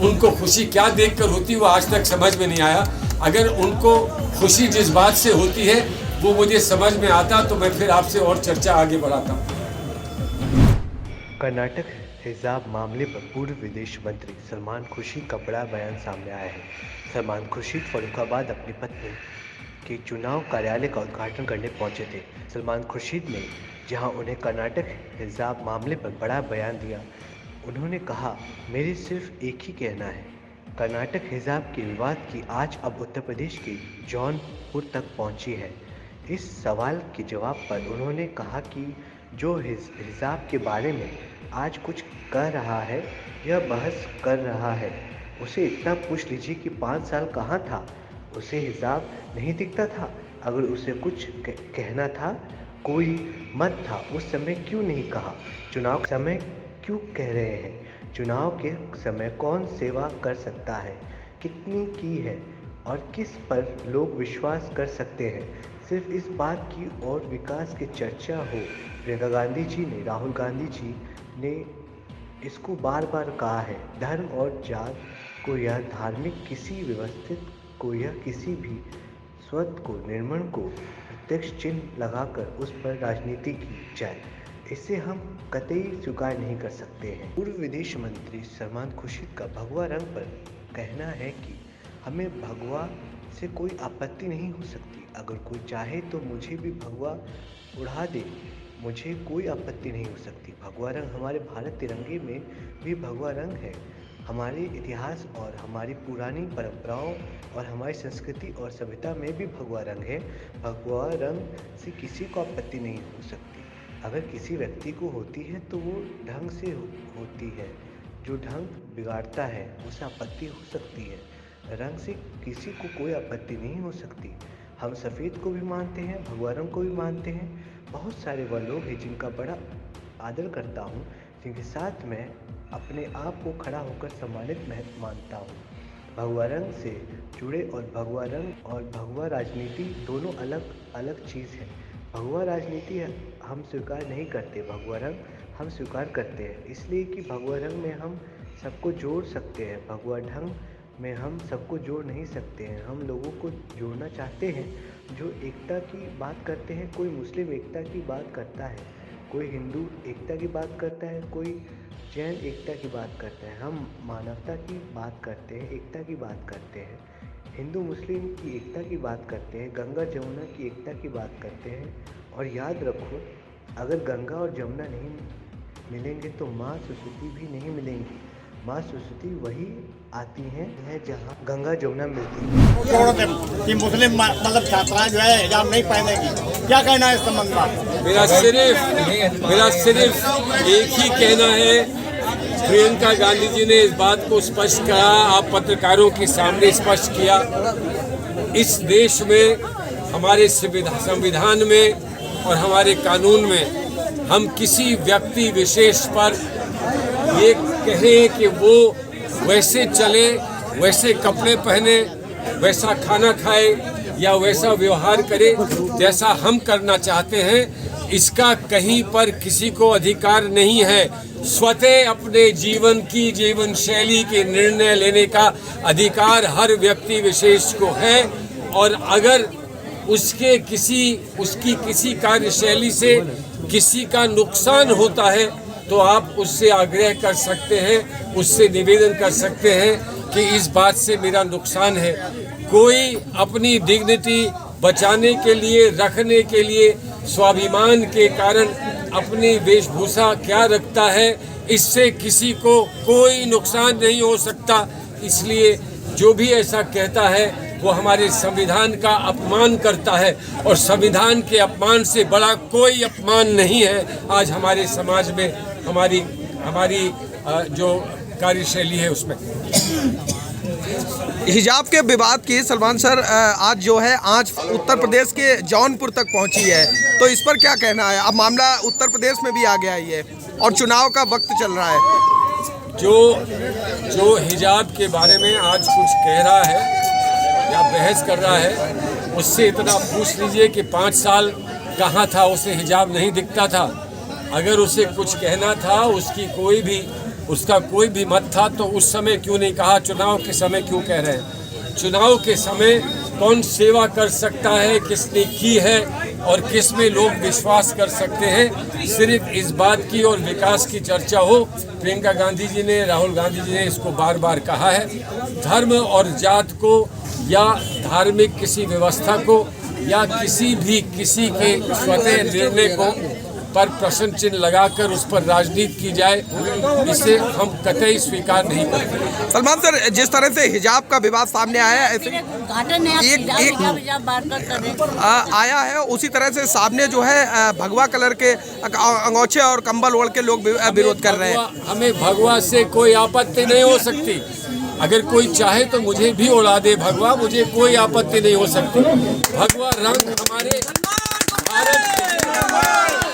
उनको खुशी क्या देखकर होती वो आज तक समझ में नहीं आया। अगर उनको खुशी जिस बात से होती है वो मुझे समझ में आता तो मैं फिर आपसे और चर्चा आगे बढ़ाता। कर्नाटक हिजाब मामले पर पूर्व विदेश मंत्री सलमान खुर्शीद का बड़ा बयान सामने आया है। सलमान खुर्शीद फर्रुखाबाद अपनी पत्नी के चुनाव कार्यालय का उद्घाटन करने पहुंचे थे। सलमान खुर्शीद ने जहां उन्हें कर्नाटक हिजाब मामले पर बड़ा बयान दिया, उन्होंने कहा, मेरे सिर्फ एक ही कहना है, कर्नाटक हिजाब के विवाद की आज अब उत्तर प्रदेश के जौनपुर तक पहुंची है। इस सवाल के जवाब पर उन्होंने कहा कि जो हिजाब के बारे में आज कुछ कह रहा है या बहस कर रहा है, उसे इतना पूछ लीजिए कि 5 साल कहाँ था, उसे हिजाब नहीं दिखता था। अगर उसे कुछ कहना था, कोई मत था, उस समय क्यों नहीं कहा? चुनाव के समय क्यों कह रहे हैं? चुनाव के समय कौन सेवा कर सकता है, कितनी की है और किस पर लोग विश्वास कर सकते हैं? सिर्फ इस बात की और विकास की चर्चा हो। प्रियंका गांधी जी ने, राहुल गांधी जी ने इसको बार बार कहा है, धर्म और जात को या धार्मिक किसी व्यवस्थित को या किसी भी स्वत को निर्माण को प्रत्यक्ष चिन्ह लगाकर उस पर राजनीति की जाए, इसे हम कतई स्वीकार नहीं कर सकते हैं। पूर्व विदेश मंत्री सलमान खुर्शीद का भगवा रंग पर कहना है कि हमें भगवा से कोई आपत्ति नहीं हो सकती। अगर कोई चाहे तो मुझे भी भगवा उड़ा दे, मुझे कोई आपत्ति नहीं हो सकती। भगवा रंग हमारे भारत तिरंगे में भी भगवा रंग है। हमारे इतिहास और हमारी पुरानी परंपराओं और हमारी संस्कृति और सभ्यता में भी भगवा रंग है। भगवा रंग से किसी को आपत्ति नहीं हो सकती। अगर किसी व्यक्ति को होती है तो वो ढंग से होती है। जो ढंग बिगाड़ता है उसे आपत्ति हो सकती है। रंग से किसी को कोई आपत्ति नहीं हो सकती। हम सफ़ेद को भी मानते हैं, भगवा रंग को भी मानते हैं। बहुत सारे वह लोग हैं जिनका बड़ा आदर करता हूँ, जिनके साथ मैं अपने आप को खड़ा होकर सम्मानित मानता हूँ। भगवा रंग से जुड़े और भगवा रंग और भगवा राजनीति दोनों अलग अलग चीज़ है। भगवा राजनीति हम स्वीकार नहीं करते, भगवा रंग हम स्वीकार करते हैं, इसलिए कि भगवा रंग में हम सबको जोड़ सकते हैं। भगवा ढंग में हम सबको जोड़ नहीं सकते हैं। हम लोगों को जोड़ना चाहते हैं जो एकता की बात करते हैं। कोई मुस्लिम एकता की बात करता है, कोई हिंदू एकता की बात करता है, कोई जैन एकता की बात करता है। हम मानवता की बात करते हैं, एकता की बात करते हैं, हिंदू मुस्लिम की एकता की बात करते हैं, गंगा जमुना की एकता की बात करते हैं। और याद रखो, अगर गंगा और जमुना नहीं मिलेंगे तो माँ सरस्वती भी नहीं मिलेंगी। माँ सरस्वती वही आती हैं जहाँ गंगा जमुना मिलती है। कि मुस्लिम मतलब छात्राएं जो है हिजाब नहीं पहनेगी, क्या कहना है इस संबंध में? मेरा सिर्फ एक ही कहना है। प्रियंका गांधी जी ने इस बात को स्पष्ट कहा, आप पत्रकारों के सामने स्पष्ट किया। इस देश में, हमारे संविधान में और हमारे कानून में हम किसी व्यक्ति विशेष पर ये कहें कि वो वैसे चले, वैसे कपड़े पहने, वैसा खाना खाए या वैसा व्यवहार करे जैसा हम करना चाहते हैं, इसका कहीं पर किसी को अधिकार नहीं है। स्वतः अपने जीवन की जीवन शैली के निर्णय लेने का अधिकार हर व्यक्ति विशेष को है। और अगर उसकी किसी कार्यशैली से किसी का नुकसान होता है तो आप उससे आग्रह कर सकते हैं, उससे निवेदन कर सकते हैं कि इस बात से मेरा नुकसान है। कोई अपनी डिग्निटी बचाने के लिए, रखने के लिए, स्वाभिमान के कारण अपनी वेशभूषा क्या रखता है, इससे किसी को कोई नुकसान नहीं हो सकता। इसलिए जो भी ऐसा कहता है वो हमारे संविधान का अपमान करता है, और संविधान के अपमान से बड़ा कोई अपमान नहीं है आज हमारे समाज में, हमारी जो कार्यशैली है उसमें। हिजाब के विवाद की सलमान सर आज जो है आज उत्तर प्रदेश के जौनपुर तक पहुंची है, तो इस पर क्या कहना है? अब मामला उत्तर प्रदेश में भी आ गया है और चुनाव का वक्त चल रहा है। जो हिजाब के बारे में आज कुछ कह रहा है या बहस कर रहा है, उससे इतना पूछ लीजिए कि 5 साल कहाँ था, उसे हिजाब नहीं दिखता था। अगर उसे कुछ कहना था, उसकी कोई भी उसका कोई भी मत था तो उस समय क्यों नहीं कहा, चुनाव के समय क्यों कह रहे हैं? चुनाव के समय कौन सेवा कर सकता है, किसने की है और किस में लोग विश्वास कर सकते हैं, सिर्फ इस बात की और विकास की चर्चा हो। प्रियंका गांधी जी ने, राहुल गांधी जी ने इसको बार बार कहा है। धर्म और जात को या धार्मिक किसी व्यवस्था को या किसी के स्वतः निर्णय को पर प्रश्न चिन्ह लगाकर उस पर राजनीति की जाए, इसे हम कतई स्वीकार नहीं करते। सलमान सर, जिस तरह से हिजाब का विवाद सामने आया है, ऐसे आया है, उसी तरह से सामने जो है भगवा कलर के अंगोछे और कंबल ओढ़ के लोग विरोध कर रहे हैं। हमें भगवा से कोई आपत्ति नहीं हो सकती। अगर कोई चाहे तो मुझे भी उड़ा दे भगवा, मुझे कोई आपत्ति नहीं हो सकती। भगवा रंग हमारे भारत